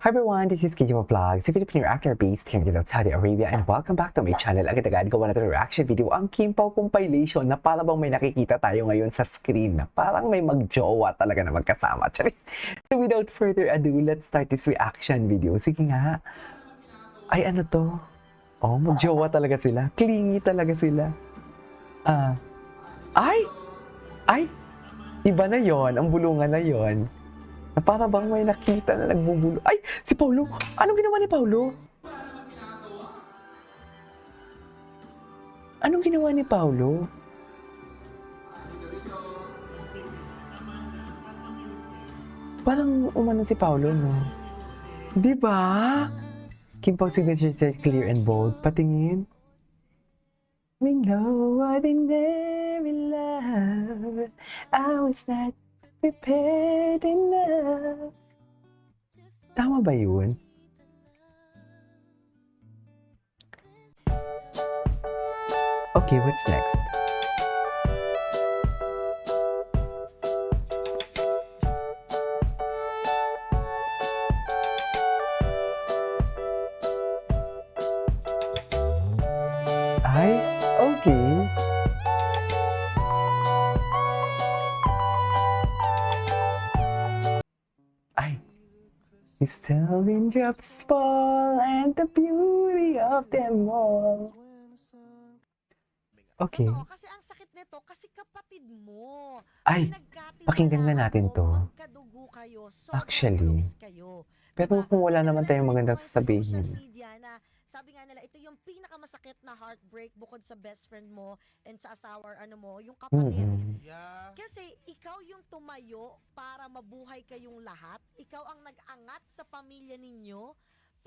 Hi everyone, this is Kijima Vlog, si Filipino actor based here in Saudi Arabia, and welcome back to my channel. Agad-agad gawa natin reaction video ang Kim Pao compilation na para bang may nakikita tayo ngayon sa screen na parang may magjowa talaga na magkasama. Charis. So without further ado, let's start this reaction video. Sige nga. Ay ano to? Oh, magjowa talaga sila. Clingy talaga sila. Ay! Ay! Iba na yon, ang bulungan na yon. Na para bang may nakita na nagbubulo. Ay! Si Paulo! Anong ginawa ni Paulo? Anong ginawa ni Paulo? Parang umano si Paulo, no? Di ba? Kim Pao signature says clear and bold. Patingin. We know ordinary love. I was not prepared enough. Tama ba yun? Okay, what's next? Ay, okay. Ay, he's telling drops fall and the beauty of them all. Okay. Totoo, kasi ang sakit nito, kasi kapatid mo. Ay, pakinggan na natin to. Magkadugo kayo, Actually. close kayo. Pero kung wala naman tayong magandang Sa social sasabihin. media na, sabi nga nila, ito yung pinakamasakit na heartbreak bukod sa best friend mo and sa asawa, yung kapatid. Yeah. Kasi ikaw yung tumayo para mabuhay kayong lahat. Ikaw ang nag-angat sa pamilya ninyo.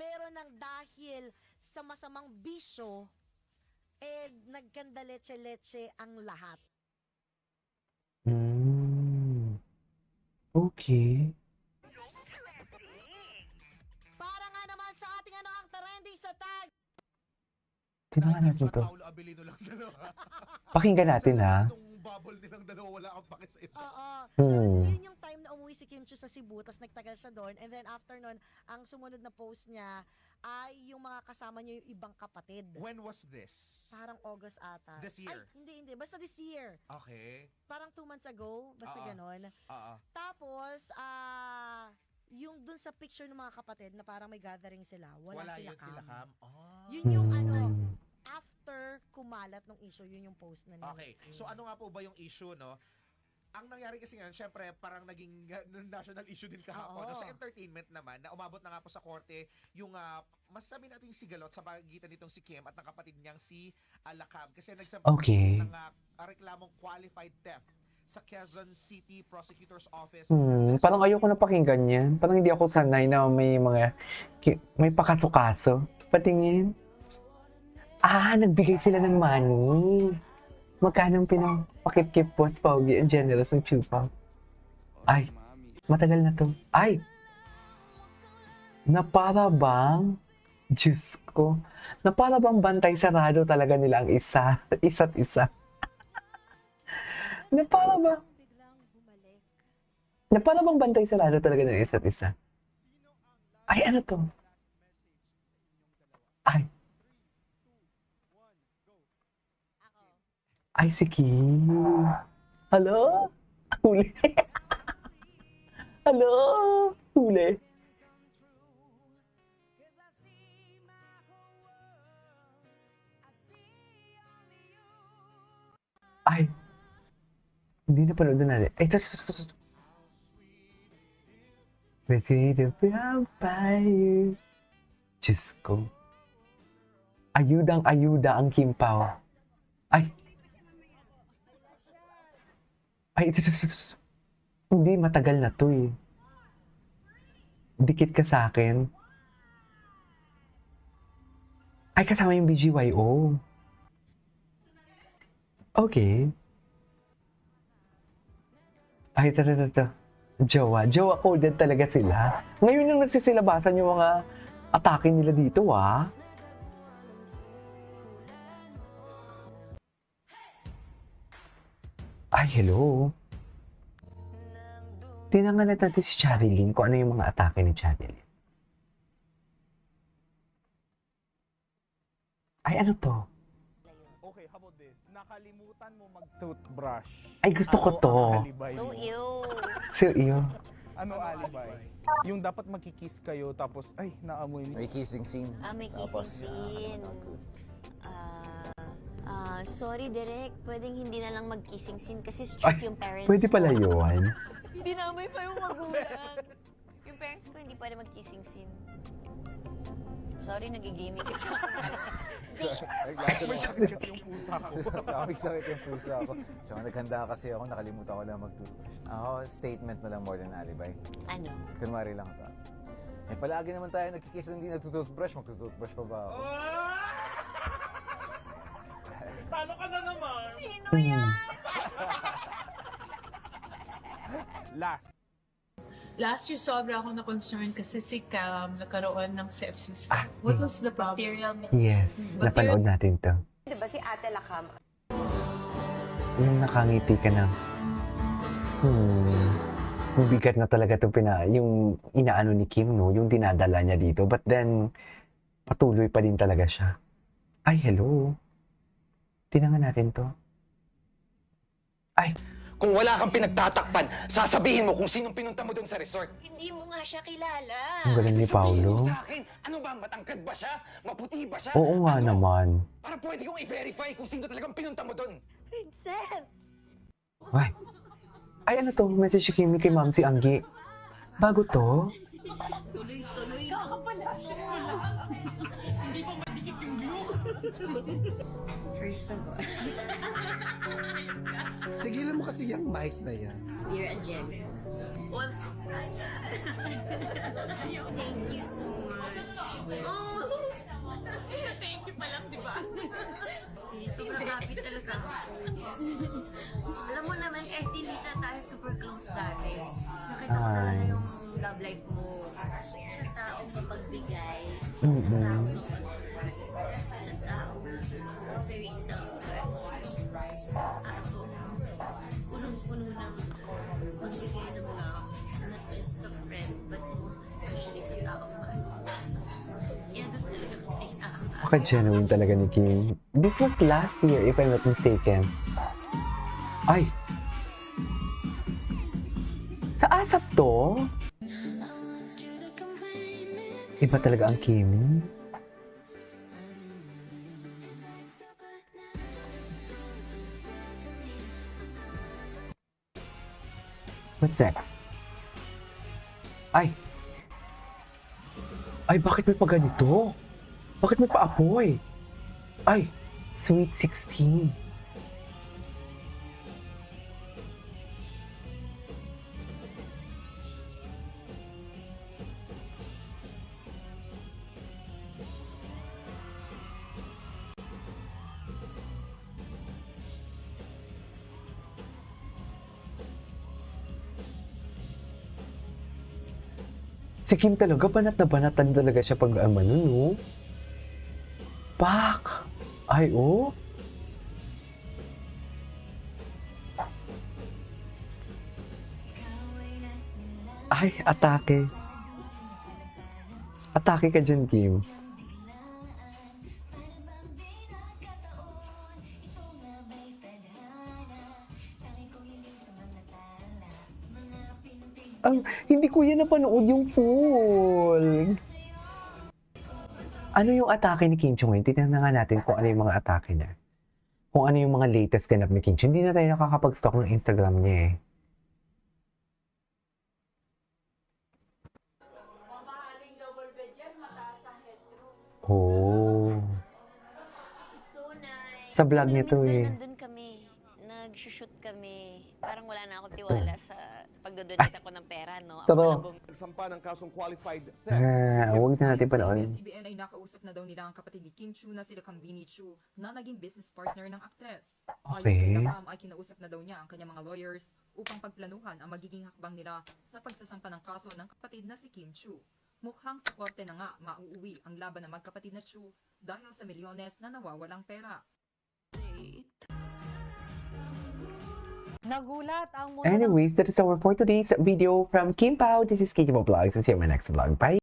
Pero nang dahil sa masamang bisyo, nagkandaletse-letse ang lahat. Okay. Para nga naman sa ating ang trending sa tag. Tingnan natin to. Paulo Abilino lang dalawa. Pakinggan natin, ha? Nung bubble nilang dalawa, wala akong pake sa iba. Oo. Hmm. So, yun yung time na umuwi si Kim Chiu sa Cebu, tapos nagtagal siya doon. And then after nun, ang sumunod na post niya ay yung mga kasama niya yung ibang kapatid. When was this? Parang August ata. This year? Ay, hindi. Basta this year. Okay. Parang 2 months ago. Basta ganon. Oo. Tapos, yung dun sa picture ng mga kapatid na parang may gathering sila, wala sila yun Cam. sila Cam. Oh. Yun yung Hmm. after kumalat ng issue, yun yung post na nila. Okay. So ano nga po ba yung issue, no? Ang nangyari kasi ngayon, syempre, parang naging national issue din kahapon. Oo. No? Sa entertainment naman, na umabot na nga po sa korte yung masasabi natin sigalot sa pagitan nitong si Kim at ng kapatid niyang si Alakab. Kasi nagsampa Okay. ng reklamong qualified theft sa Quezon City Prosecutor's Office. Parang ayoko na pakinggan yan. Parang hindi ako sanay na may pakaso-kaso. Patingin. Nagbigay sila ng money. Magkano pinapakip-kip po sa Pogi and generous ng Chupa? Ay, matagal na to. Ay! Na para bang, Diyos ko, na para bang bantay sarado talaga nila ang isa't isa. Na para bang bantay sarado talaga ng isa't isa. Ay, ano to? Ay. Ay, si Kim. Hello? Huli. Hello? Huli. Ay. Hindi na panood na natin. Ay, ito. Ready to vampire. Diyos ko. Ayudang-ayuda ang Kim Pao. Ay. Ay, ito. Hindi, matagal na to eh. Dikit ka sa akin. Ay, kasama yung BGYO. Okay. Ay, ito. Jowa coded talaga sila. Ngayon lang nagsisilabasan yung mga atake nila dito, Ay, hello. Tinangan natin si Charilyn kung ano yung mga atake ni Charilyn. Ay, ano to? Okay, how about this? Nakalimutan mo mag-toothbrush. Ay, gusto ko Ano to. ang alibay So, mo? So, yun. Ano alibay? Yung dapat magkikiss kayo tapos, ay, naamoy mo. May kissing scene. may kissing Tapos, scene. Sorry, Direk. Pwedeng hindi na lang mag-kissing scene kasi strict Ay, yung parents Pwede pala ko. yun. Hindi na amoy pa yung magulang. Yung parents ko hindi pwede mag-kissing scene. Sorry, nagigimik kasi ako. May sakit kasi yung pusa ko. May sakit yung pusa ko. So, naghanda kasi ako, nakalimutan ko lang mag-toothbrush. Ako, statement na lang more than alibay. Ano? Kunwari lang ito. Eh, palagi naman tayo nagkikiss na hindi nagtutoothbrush. Magtutoothbrush pa ba ako? Talo ka na naman! Sino Hmm. Last. Last year, sobra ako na-concern kasi si Cam nagkaroon ng sepsis. Ah, What was the bacterial? Yes, napanood natin to. Di ba si Ate Lakam? Yung nakangiti ka na. Mabigat na talaga itong yung inaano ni Kim, no? Yung dinadala niya dito. But then, patuloy pa din talaga siya. Ay, hello. Tinangan natin to. Ay, Kung wala kang pinagtatakpan, sasabihin mo kung sinong pinunta mo doon sa resort. Hindi mo nga siya kilala. ang galing ni Sabihin mo Paolo. sa akin, ano ba, matangkad ba siya? Maputi ba siya? Oo nga Ano? naman. Para pwede kong i-verify kung sino talagang pinunta mo doon. Vincent! Ay. Ay, ano to? Message si Kimi kay Ma'am si Anggi. Bago to? Tuloy-tuloy. Tigilan mo kasi yung mic na yan. You're a gem. Oh, I'm so proud. Thank you so much. Oh! Thank you pa lang, di ba? Sobrang happy talaga ako. Alam mo naman, kahit hindi na tayo super close dati, nakisama ko na yung love life mo. Sa taong mapagbigay. Sa taong very selfless. Ako, punong-puno ng pagbigay ng love, not just sa friend, but most especially sa taong mahal mo. Yan doon talaga ay Paka-genuine talaga ni Kim. This was last year, if I'm not mistaken. Ay! Sa ASAP to? Iba talaga ang Kim. What's next? Ay! Ay, bakit may pa ganito? Bakit may pa-apoy? Ay! Sweet 16. Si Kim talaga, banat na banatan talaga siya pag ano, no? Pak! Ay, oh. Ay, atake. Atake ka dyan, Kim. Hindi ko yan napanood yung full. Ano yung atake ni Kim Chiu ngayon? Tignan nga natin kung ano yung mga atake niya. Kung ano yung mga latest ganap ni Kim Chiu. Hindi na tayo nakakapag-stalk ng Instagram niya eh. Oh. So nice. Sa vlog niya to eh. Nandun kami. Nag-shoot kami. Parang wala na akong tiwala sa pagdodonate ako ng pera, no? Ako Totoo. na lang Nagsampa ng kasong qualified Huwag na natin panoorin. ABS-CBN ay nakausap na daw nila ang kapatid ni Kim Chiu na sila Kambini Chiu na naging business partner ng aktres. Ayon kay Okay. Lakam ay kinausap na daw niya ang kanyang mga lawyers upang pagplanuhan ang magiging hakbang nila sa pagsasampa ng kaso ng kapatid na si Kim Chiu. Mukhang sa korte na nga mauuwi ang laban ng magkapatid na Chiu dahil sa milyones na nawawalang pera. Nagulat ang mundo ng Anyways, that is our for today's video from Kim Pao. This is Katie Mo Vlogs. See you in my next vlog. Bye!